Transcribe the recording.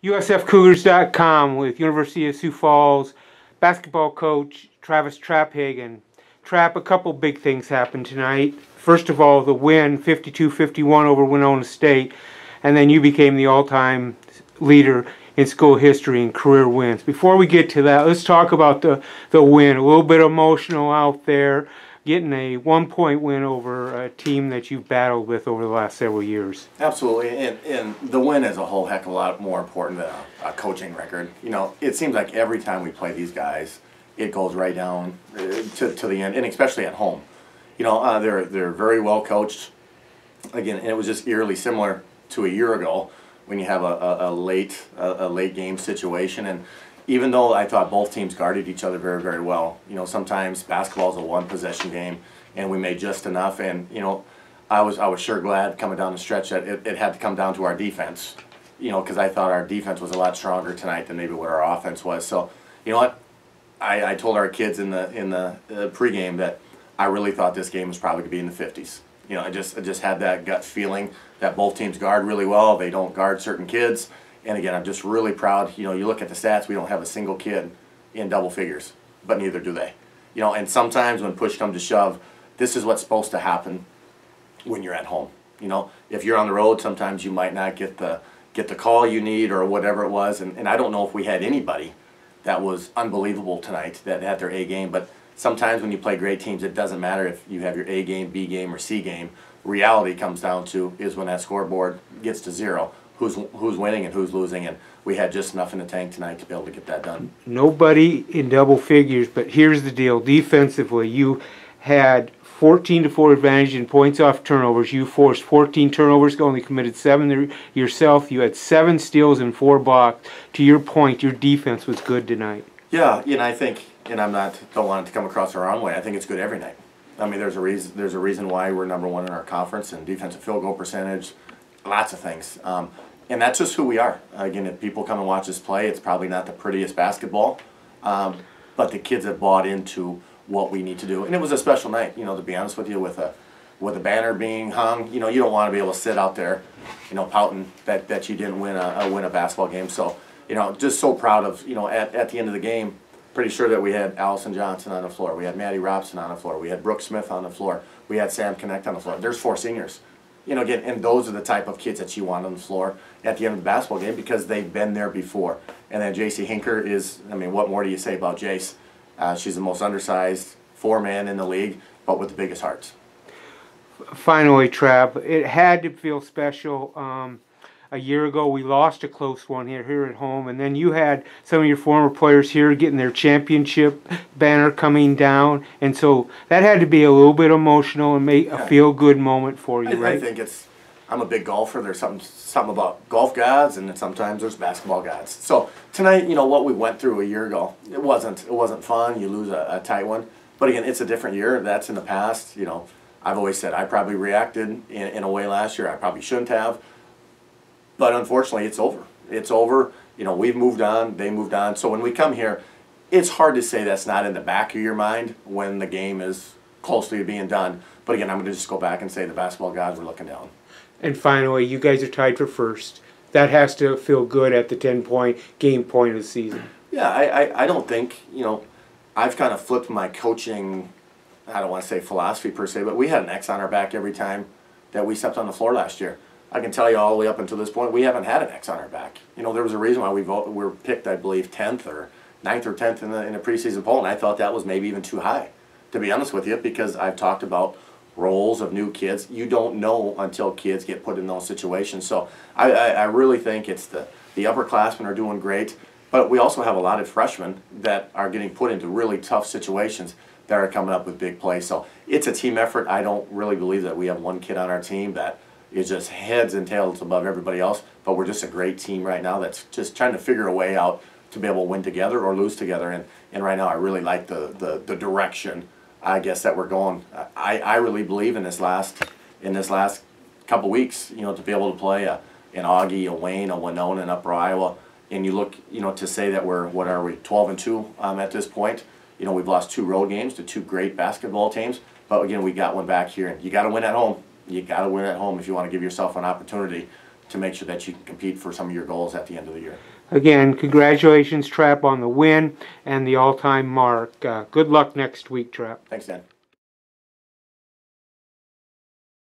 USFCougars.com with University of Sioux Falls basketball coach Travis Traphagen. Trap, a couple big things happened tonight. First of all, the win 52-51 over Winona State, and then you became the all-time leader in school history and career wins. Before we get to that, let's talk about the win. A little bit emotional out there, getting a 1-point win over a team that you've battled with over the last several years. Absolutely, and the win is a whole heck of a lot more important than a coaching record. You know, it seems like every time we play these guys, it goes right down to the end, and especially at home. You know, they're very well coached. Again, and it was just eerily similar to a year ago when you have a late game situation. And even though I thought both teams guarded each other very, very well, you know, sometimes basketball is a one-possession game, and we made just enough. And you know, I was sure glad coming down the stretch that it had to come down to our defense. You know, because I thought our defense was a lot stronger tonight than maybe what our offense was. So, you know what? I told our kids in the pregame that I really thought this game was probably going to be in the 50s. You know, I just had that gut feeling that both teams guard really well. They don't guard certain kids. And again, I'm just really proud. You know, you look at the stats, we don't have a single kid in double figures, but neither do they. You know, and sometimes when push comes to shove, this is what's supposed to happen when you're at home. You know, if you're on the road, sometimes you might not get the call you need or whatever it was. And I don't know if we had anybody that was unbelievable tonight that had their A game, but sometimes when you play great teams, it doesn't matter if you have your A game, B game, or C game. Reality comes down to is when that scoreboard gets to zero, who's winning and who's losing, and we had just enough in the tank tonight to be able to get that done. Nobody in double figures, but here's the deal. Defensively, you had 14-4 advantage in points off turnovers. You forced 14 turnovers, only committed 7 yourself. You had 7 steals and 4 blocks. To your point, your defense was good tonight. Yeah, you know, I think, and don't want it to come across the wrong way, I think it's good every night. I mean, there's a reason why we're #1 in our conference in defensive field goal percentage, lots of things. And that's just who we are. Again, if people come and watch us play, it's probably not the prettiest basketball, but the kids have bought into what we need to do. And it was a special night, you know, to be honest with you, with a banner being hung. You know, you don't want to be able to sit out there, you know, pouting that you didn't win a basketball game. So, you know, just so proud of, you know, at the end of the game, pretty sure that we had Allison Johnson on the floor. We had Maddie Robson on the floor. We had Brooke Smith on the floor. We had Sam Connect on the floor. There's 4 seniors. You know, again, and those are the type of kids that you want on the floor at the end of the basketball game because they've been there before. And then J.C. Hinker is, I mean, what more do you say about Jace? She's the most undersized 4-man in the league, but with the biggest hearts. Finally, Trav, it had to feel special. A year ago, we lost a close one here at home, and then you had some of your former players here getting their championship banner coming down, and so that had to be a little bit emotional and make a feel-good moment for you, right? I think I'm a big golfer. There's something about golf gods, and then sometimes there's basketball gods. So tonight, you know, what we went through a year ago, it wasn't fun. You lose a tight one, but again, it's a different year. That's in the past. You know, I've always said I probably reacted in a way last year I probably shouldn't have. But unfortunately, it's over. It's over. You know, we've moved on. They moved on. So when we come here, it's hard to say that's not in the back of your mind when the game is closely to being done. But again, I'm going to just go back and say the basketball gods were looking down. And finally, you guys are tied for first. That has to feel good at the 10-point game point of the season. Yeah, I don't think, you know, I've kind of flipped my coaching, I don't want to say philosophy per se, but we had an X on our back every time that we stepped on the floor last year. I can tell you all the way up until this point, we haven't had an X on our back. You know, there was a reason why we were picked, I believe, 10th or 9th or 10th in the preseason poll, and I thought that was maybe even too high, to be honest with you, because I've talked about roles of new kids. You don't know until kids get put in those situations. So I really think it's the upperclassmen are doing great, but we also have a lot of freshmen that are getting put into really tough situations that are coming up with big plays. So it's a team effort. I don't really believe that we have one kid on our team that is just heads and tails above everybody else, but we're just a great team right now that's just trying to figure a way out to be able to win together or lose together. And right now I really like the direction, I guess, that we're going. I really believe in this last couple weeks, you know, to be able to play an Augie, a Wayne, a Winona, and Upper Iowa, and you look, you know, to say that we're, what are we, 12-2 at this point. You know, we've lost 2 road games to 2 great basketball teams, but again, we got one back here, and you got to win at home. You got to win at home if you want to give yourself an opportunity to make sure that you can compete for some of your goals at the end of the year. Again, congratulations, Trap, on the win and the all-time mark. Good luck next week, Trap. Thanks, Dan.